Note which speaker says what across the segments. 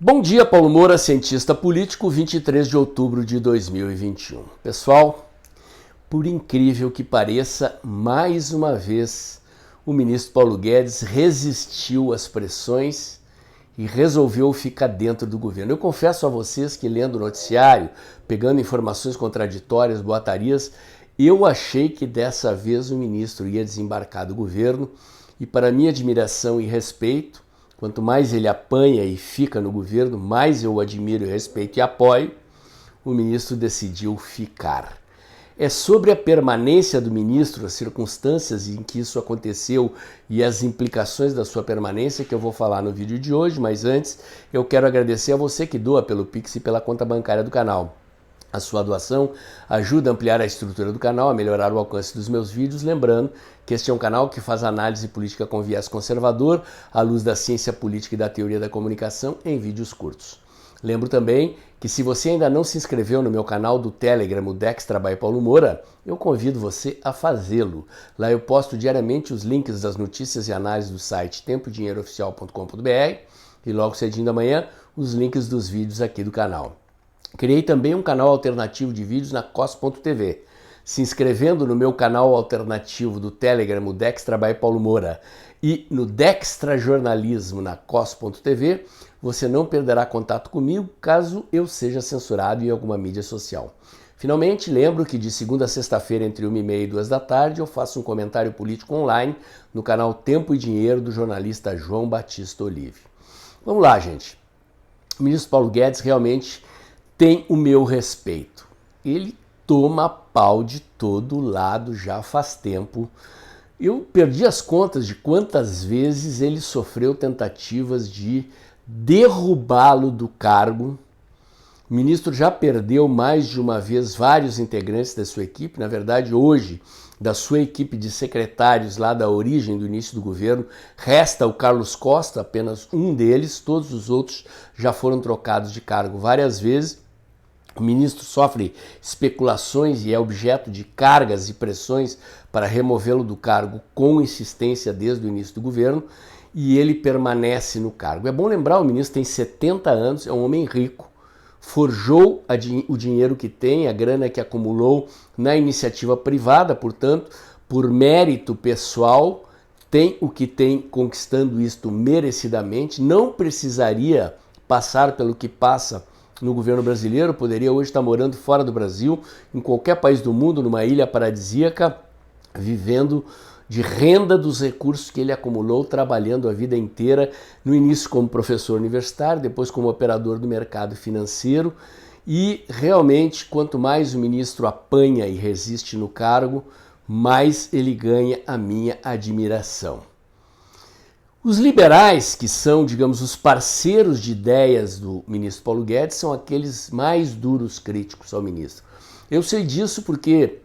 Speaker 1: Bom dia, Paulo Moura, cientista político, 23 de outubro de 2021. Pessoal, por incrível que pareça, mais uma vez o ministro Paulo Guedes resistiu às pressões e resolveu ficar dentro do governo. Eu confesso a vocês que lendo o noticiário, pegando informações contraditórias, boatarias, eu achei que dessa vez o ministro ia desembarcar do governo e, para minha admiração e respeito, quanto mais ele apanha e fica no governo, mais eu o admiro, respeito e apoio, o ministro decidiu ficar. É sobre a permanência do ministro, as circunstâncias em que isso aconteceu e as implicações da sua permanência que eu vou falar no vídeo de hoje, mas antes eu quero agradecer a você que doa pelo Pix e pela conta bancária do canal. A sua doação ajuda a ampliar a estrutura do canal, a melhorar o alcance dos meus vídeos, lembrando que este é um canal que faz análise política com viés conservador, à luz da ciência política e da teoria da comunicação, em vídeos curtos. Lembro também que se você ainda não se inscreveu no meu canal do Telegram, o Dextra by Paulo Moura, eu convido você a fazê-lo. Lá eu posto diariamente os links das notícias e análises do site tempodinheirooficial.com.br e logo cedinho da manhã os links dos vídeos aqui do canal. Criei também um canal alternativo de vídeos na cos.tv. Se inscrevendo no meu canal alternativo do Telegram, o Dextra by Paulo Moura, e no Dextra Jornalismo na cos.tv, você não perderá contato comigo caso eu seja censurado em alguma mídia social. Finalmente, lembro que de segunda a sexta-feira, entre 1h30 e 2 da tarde, eu faço um comentário político online no canal Tempo e Dinheiro do jornalista João Batista Olive. Vamos lá, gente. O ministro Paulo Guedes realmente tem o meu respeito. Ele toma pau de todo lado já faz tempo. Eu perdi as contas de quantas vezes ele sofreu tentativas de derrubá-lo do cargo. O ministro já perdeu mais de uma vez vários integrantes da sua equipe. Na verdade, hoje, da sua equipe de secretários lá da origem do início do governo, resta o Carlos Costa, apenas um deles. Todos os outros já foram trocados de cargo várias vezes. O ministro sofre especulações e é objeto de cargas e pressões para removê-lo do cargo com insistência desde o início do governo, e ele permanece no cargo. É bom lembrar, o ministro tem 70 anos, é um homem rico, forjou o dinheiro que tem, a grana que acumulou na iniciativa privada, portanto, por mérito pessoal, tem o que tem, conquistando isto merecidamente, não precisaria passar pelo que passa no governo brasileiro, poderia hoje estar morando fora do Brasil, em qualquer país do mundo, numa ilha paradisíaca, vivendo de renda dos recursos que ele acumulou trabalhando a vida inteira, no início como professor universitário, depois como operador do mercado financeiro, e realmente quanto mais o ministro apanha e resiste no cargo, mais ele ganha a minha admiração. Os liberais, que são, digamos, os parceiros de ideias do ministro Paulo Guedes, são aqueles mais duros críticos ao ministro. Eu sei disso porque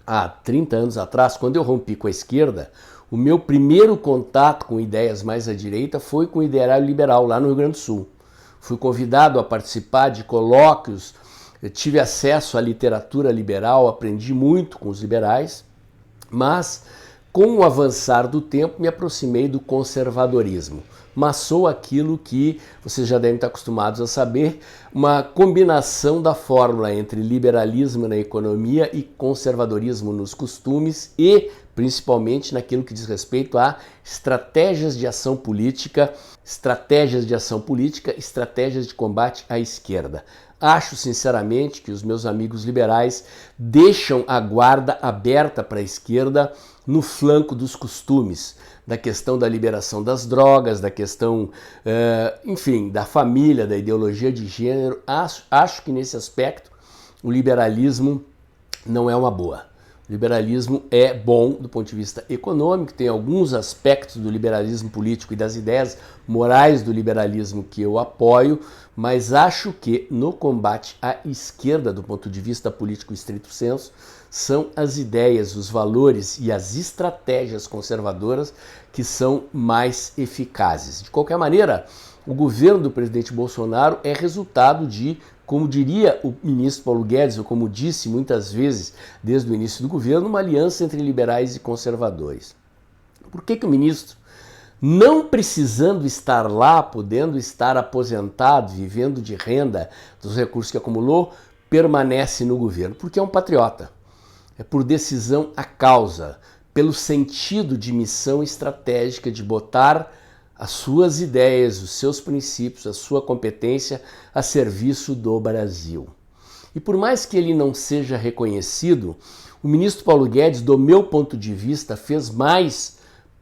Speaker 1: há 30 anos atrás, quando eu rompi com a esquerda, o meu primeiro contato com ideias mais à direita foi com o ideário liberal lá no Rio Grande do Sul. Fui convidado a participar de colóquios, tive acesso à literatura liberal, aprendi muito com os liberais, mas com o avançar do tempo, me aproximei do conservadorismo. Mas sou aquilo que vocês já devem estar acostumados a saber, uma combinação da fórmula entre liberalismo na economia e conservadorismo nos costumes e, principalmente, naquilo que diz respeito a estratégias de ação política, estratégias de combate à esquerda. Acho, sinceramente, que os meus amigos liberais deixam a guarda aberta para a esquerda no flanco dos costumes, da questão da liberação das drogas, da questão, enfim, da família, da ideologia de gênero. Acho que nesse aspecto o liberalismo não é uma boa. O liberalismo é bom do ponto de vista econômico, tem alguns aspectos do liberalismo político e das ideias morais do liberalismo que eu apoio, mas acho que no combate à esquerda, do ponto de vista político estrito sensu, são as ideias, os valores e as estratégias conservadoras que são mais eficazes. De qualquer maneira, o governo do presidente Bolsonaro é resultado de, como diria o ministro Paulo Guedes, ou como disse muitas vezes desde o início do governo, uma aliança entre liberais e conservadores. Por que o ministro não precisando estar lá, podendo estar aposentado, vivendo de renda dos recursos que acumulou, permanece no governo, porque é um patriota. É por decisão à causa, pelo sentido de missão estratégica de botar as suas ideias, os seus princípios, a sua competência a serviço do Brasil. E por mais que ele não seja reconhecido, o ministro Paulo Guedes, do meu ponto de vista, fez mais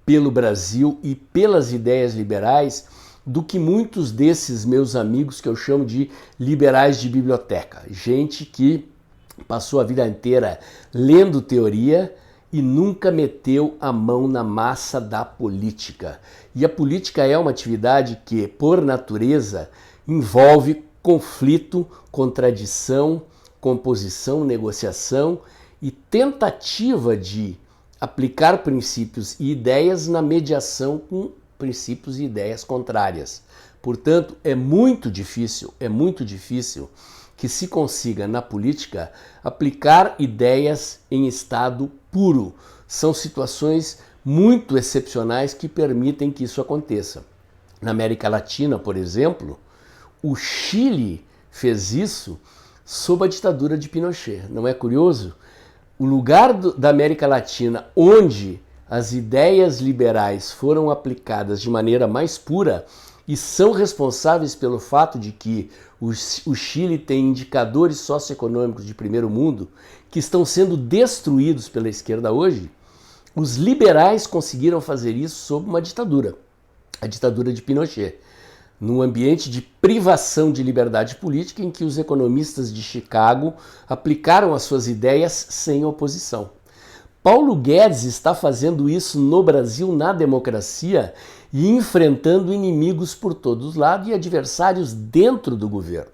Speaker 1: pelo Brasil e pelas ideias liberais do que muitos desses meus amigos que eu chamo de liberais de biblioteca. Gente que passou a vida inteira lendo teoria e nunca meteu a mão na massa da política. E a política é uma atividade que, por natureza, envolve conflito, contradição, composição, negociação e tentativa de aplicar princípios e ideias na mediação com princípios e ideias contrárias. Portanto, é muito difícil que se consiga na política aplicar ideias em estado puro. São situações muito excepcionais que permitem que isso aconteça. Na América Latina, por exemplo, o Chile fez isso sob a ditadura de Pinochet. Não é curioso? O lugar da América Latina onde as ideias liberais foram aplicadas de maneira mais pura e são responsáveis pelo fato de que o Chile tem indicadores socioeconômicos de primeiro mundo que estão sendo destruídos pela esquerda hoje, os liberais conseguiram fazer isso sob uma ditadura, a ditadura de Pinochet, num ambiente de privação de liberdade política em que os economistas de Chicago aplicaram as suas ideias sem oposição. Paulo Guedes está fazendo isso no Brasil, na democracia, e enfrentando inimigos por todos os lados e adversários dentro do governo.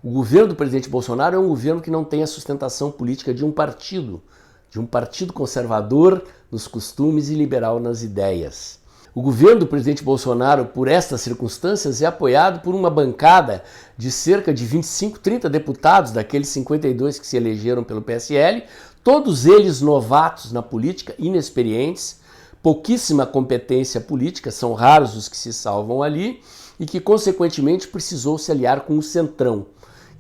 Speaker 1: O governo do presidente Bolsonaro é um governo que não tem a sustentação política de um partido conservador nos costumes e liberal nas ideias. O governo do presidente Bolsonaro, por estas circunstâncias, é apoiado por uma bancada de cerca de 25, 30 deputados, daqueles 52 que se elegeram pelo PSL, todos eles novatos na política, inexperientes, pouquíssima competência política, são raros os que se salvam ali, e que, consequentemente, precisou se aliar com o Centrão.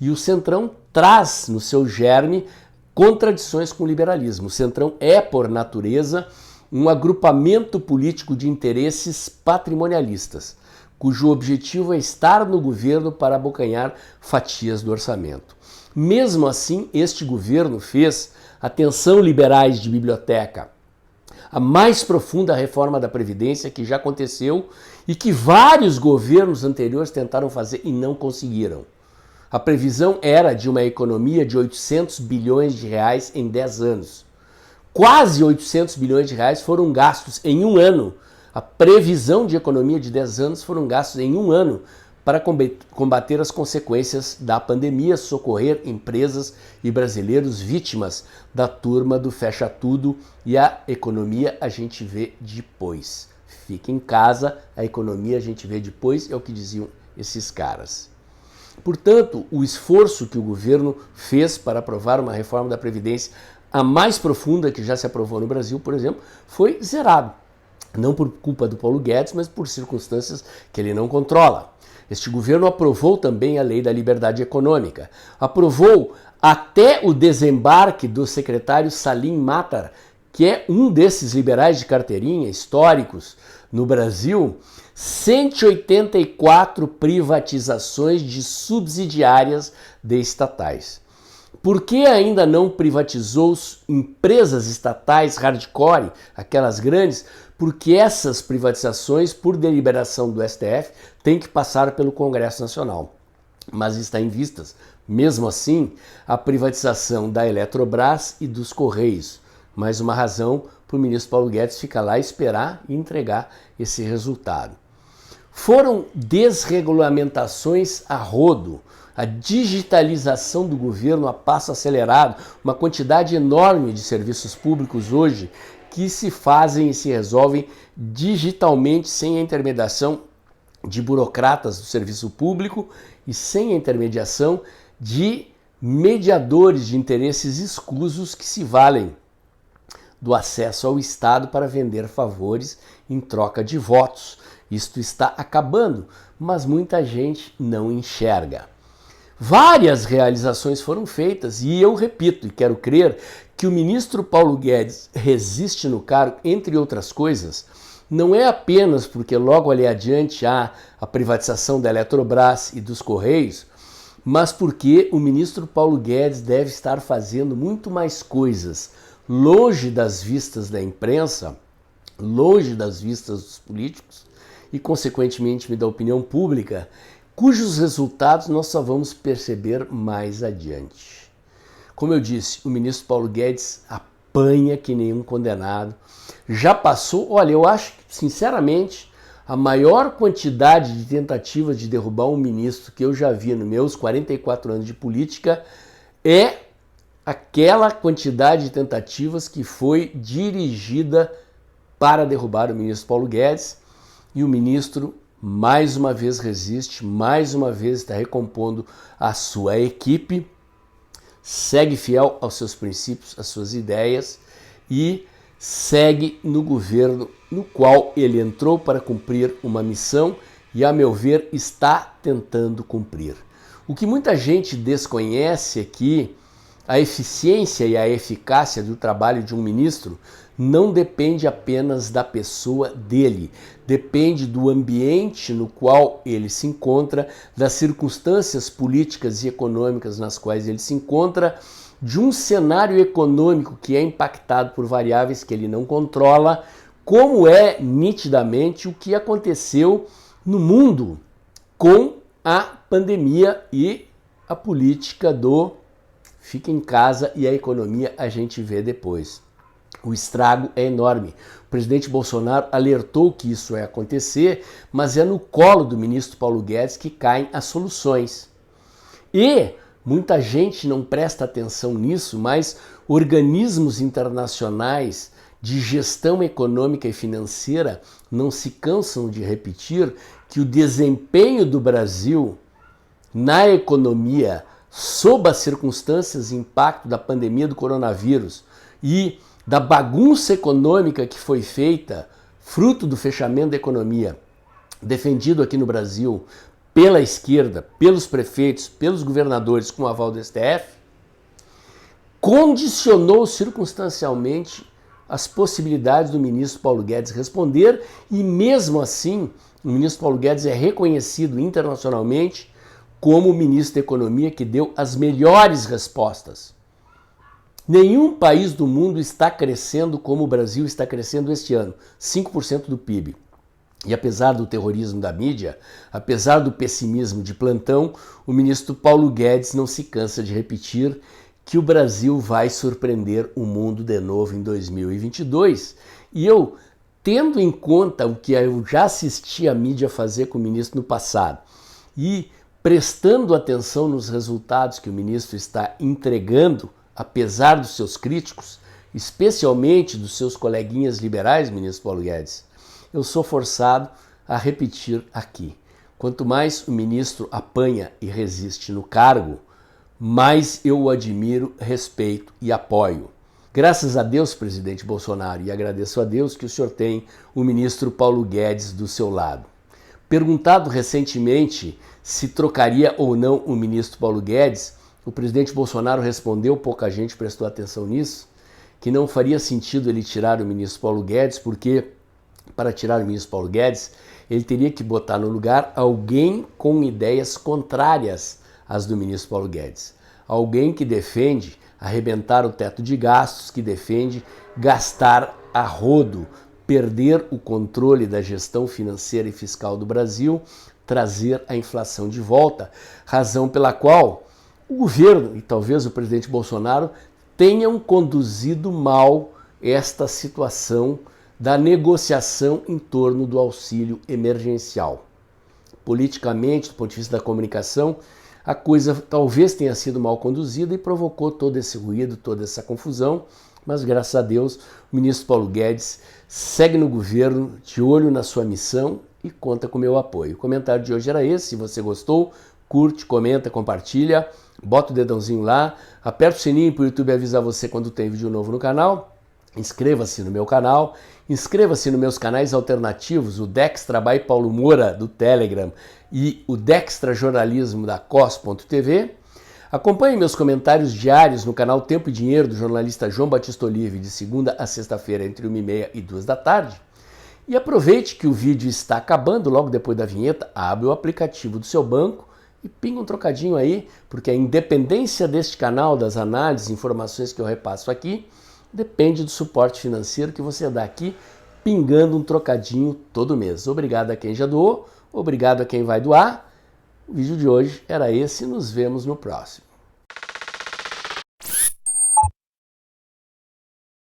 Speaker 1: E o Centrão traz no seu germe contradições com o liberalismo. O Centrão é, por natureza, um agrupamento político de interesses patrimonialistas, cujo objetivo é estar no governo para abocanhar fatias do orçamento. Mesmo assim, este governo fez, atenção liberais de biblioteca, a mais profunda reforma da Previdência que já aconteceu e que vários governos anteriores tentaram fazer e não conseguiram. A previsão era de uma economia de 800 bilhões de reais em 10 anos. Quase 800 bilhões de reais foram gastos em um ano. A previsão de economia de 10 anos foram gastos em um ano para combater as consequências da pandemia, socorrer empresas e brasileiros vítimas da turma do fecha tudo e a economia a gente vê depois. Fica em casa, a economia a gente vê depois, é o que diziam esses caras. Portanto, o esforço que o governo fez para aprovar uma reforma da Previdência, a mais profunda que já se aprovou no Brasil, por exemplo, foi zerado. Não por culpa do Paulo Guedes, mas por circunstâncias que ele não controla. Este governo aprovou também a Lei da Liberdade Econômica. Aprovou até o desembarque do secretário Salim Matar, que é um desses liberais de carteirinha históricos no Brasil, 184 privatizações de subsidiárias de estatais. Por que ainda não privatizou empresas estatais hardcore, aquelas grandes? Porque essas privatizações, por deliberação do STF, têm que passar pelo Congresso Nacional. Mas está em vistas, mesmo assim, a privatização da Eletrobras e dos Correios. Mais uma razão para o ministro Paulo Guedes ficar lá, esperar e entregar esse resultado. Foram desregulamentações a rodo, a digitalização do governo a passo acelerado, uma quantidade enorme de serviços públicos hoje que se fazem e se resolvem digitalmente, sem a intermediação de burocratas do serviço público e sem a intermediação de mediadores de interesses escusos que se valem do acesso ao Estado para vender favores em troca de votos. Isto está acabando, mas muita gente não enxerga. Várias realizações foram feitas e eu repito e quero crer que o ministro Paulo Guedes resiste no cargo, entre outras coisas, não é apenas porque logo ali adiante há a privatização da Eletrobras e dos Correios, mas porque o ministro Paulo Guedes deve estar fazendo muito mais coisas longe das vistas da imprensa, longe das vistas dos políticos e, consequentemente, da opinião pública, cujos resultados nós só vamos perceber mais adiante. Como eu disse, o ministro Paulo Guedes apanha que nenhum condenado. Já passou, olha, eu acho que, sinceramente, a maior quantidade de tentativas de derrubar um ministro que eu já vi nos meus 44 anos de política é aquela quantidade de tentativas que foi dirigida para derrubar o ministro Paulo Guedes, e o ministro mais uma vez resiste, mais uma vez está recompondo a sua equipe, segue fiel aos seus princípios, às suas ideias e segue no governo no qual ele entrou para cumprir uma missão e, a meu ver, está tentando cumprir. O que muita gente desconhece é que a eficiência e a eficácia do trabalho de um ministro não depende apenas da pessoa dele, depende do ambiente no qual ele se encontra, das circunstâncias políticas e econômicas nas quais ele se encontra, de um cenário econômico que é impactado por variáveis que ele não controla, como é nitidamente o que aconteceu no mundo com a pandemia e a política do fica em casa e a economia a gente vê depois. O estrago é enorme. O presidente Bolsonaro alertou que isso vai acontecer, mas é no colo do ministro Paulo Guedes que caem as soluções. E muita gente não presta atenção nisso, mas organismos internacionais de gestão econômica e financeira não se cansam de repetir que o desempenho do Brasil na economia, sob as circunstâncias e impacto da pandemia do coronavírus e da bagunça econômica que foi feita, fruto do fechamento da economia, defendido aqui no Brasil pela esquerda, pelos prefeitos, pelos governadores com o aval do STF, condicionou circunstancialmente as possibilidades do ministro Paulo Guedes responder e, mesmo assim, o ministro Paulo Guedes é reconhecido internacionalmente como o ministro da Economia que deu as melhores respostas. Nenhum país do mundo está crescendo como o Brasil está crescendo este ano, 5% do PIB. E apesar do terrorismo da mídia, apesar do pessimismo de plantão, o ministro Paulo Guedes não se cansa de repetir que o Brasil vai surpreender o mundo de novo em 2022. E eu, tendo em conta o que eu já assisti a mídia fazer com o ministro no passado e prestando atenção nos resultados que o ministro está entregando, apesar dos seus críticos, especialmente dos seus coleguinhas liberais, ministro Paulo Guedes, eu sou forçado a repetir aqui. Quanto mais o ministro apanha e resiste no cargo, mais eu o admiro, respeito e apoio. Graças a Deus, presidente Bolsonaro, e agradeço a Deus que o senhor tem o ministro Paulo Guedes do seu lado. Perguntado recentemente se trocaria ou não o ministro Paulo Guedes, o presidente Bolsonaro respondeu, pouca gente prestou atenção nisso, que não faria sentido ele tirar o ministro Paulo Guedes, porque para tirar o ministro Paulo Guedes, ele teria que botar no lugar alguém com ideias contrárias às do ministro Paulo Guedes. Alguém que defende arrebentar o teto de gastos, que defende gastar a rodo, perder o controle da gestão financeira e fiscal do Brasil, trazer a inflação de volta, razão pela qual o governo e talvez o presidente Bolsonaro tenham conduzido mal esta situação da negociação em torno do auxílio emergencial. Politicamente, do ponto de vista da comunicação, a coisa talvez tenha sido mal conduzida e provocou todo esse ruído, toda essa confusão, mas graças a Deus o ministro Paulo Guedes segue no governo, de olho na sua missão e conta com o meu apoio. O comentário de hoje era esse. Se você gostou, curte, comenta, compartilha, bota o dedãozinho lá, aperta o sininho para o YouTube avisar você quando tem vídeo novo no canal inscreva-se no meu canal, inscreva-se nos meus canais alternativos, o Dextra by Paulo Moura do Telegram e o Dextra Jornalismo da COS.tv. Acompanhe meus comentários diários no canal Tempo e Dinheiro do jornalista João Batista Olive de segunda a sexta-feira entre 1h30 e 2 da tarde. E aproveite que o vídeo está acabando, logo depois da vinheta, abre o aplicativo do seu banco e pinga um trocadinho aí, porque a independência deste canal, das análises, informações que eu repasso aqui, depende do suporte financeiro que você dá aqui, pingando um trocadinho todo mês. Obrigado a quem já doou, obrigado a quem vai doar. O vídeo de hoje era esse, nos vemos no próximo.